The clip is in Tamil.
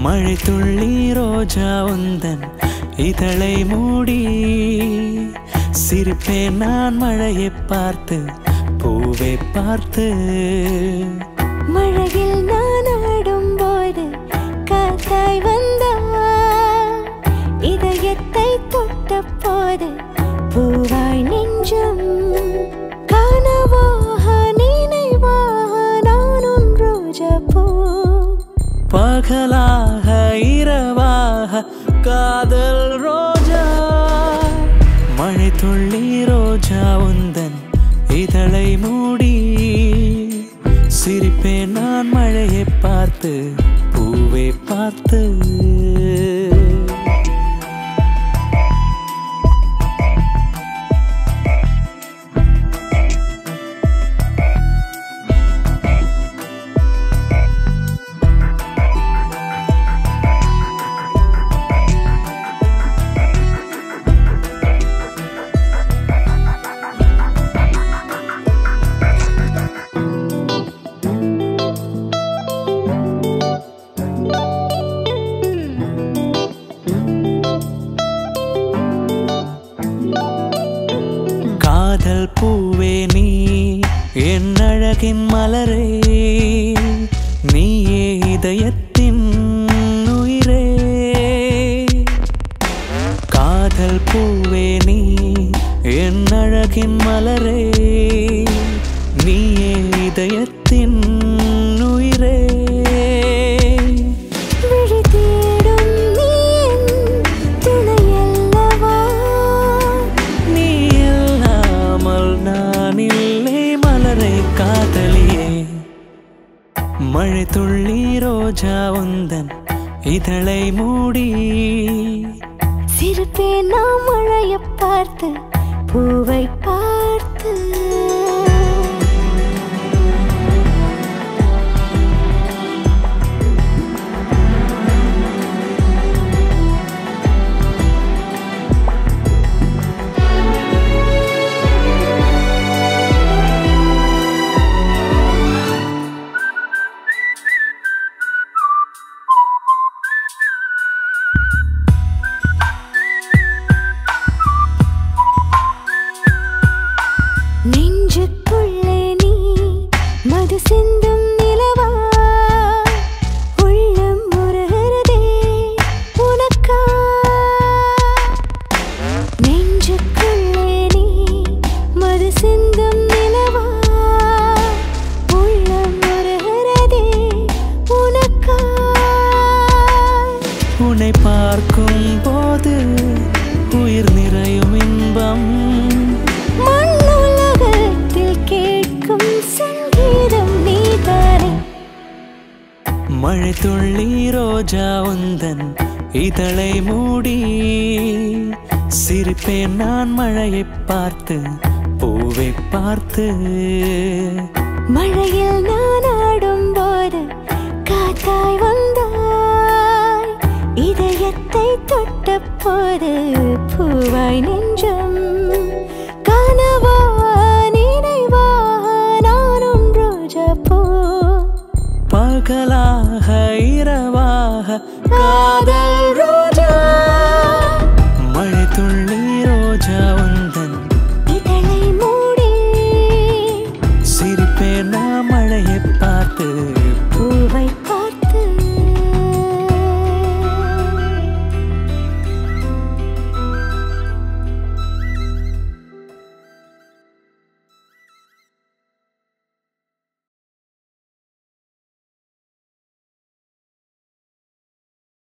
மழை துள்ளி ரோஜா உந்தன் இதழை மூடி சிரிப்பேன் நான் மழையை பார்த்து பூவை பார்த்து. மழையில் நான் ஆடும்போது காத்தாய் வந்தாய், இதயத்தை தொட்ட போது பூவாய் நெஞ்சம். கனவாக நினைவாக நான் உன் ரோஜா பூ, பகலாக இரவாக காதல் ரோஜா. மழை துள்ளி ரோஜா உந்தன் இதழை மூடி சிரிப்பேன் நான் மழையை பார்த்து பூவை பார்த்து. காதல் பூவே நீ என் அழகின் மலரே, நீயே இதயத்தின் உயிரே. காதல் பூவே நீ என் அழகின் மலரே, நீயே இதயத்தின் உயிரே. மழை துள்ளி ரோஜா உந்தன் இதழை மூடி சிரிப்பேன் நான் மழையை பார்த்து பூவை பார்த்து. நெஞ்சுக்குள்ளே நீ மது சிந்தும் நிலவா, உள்ளம் உருகிறதே உனக்கா. நெஞ்சுக்குள்ளே நீ மது சிந்தும் நிலவா, உள்ளம் உருகிறதே உனக்கா. உன்னை பார்க்கும் போது உயிர் நிறையும் இன்பம், மழை துள்ளி ரோஜா உந்தன் இதழை மூடி சிரிப்பேன் நான் மழையை பார்த்து பூவை பார்த்து. மழையில் நான் ஆடும்போது காத்தாய் வந்தாய், இதயத்தை தொட்ட போது பூவாய் நெஞ்சம்.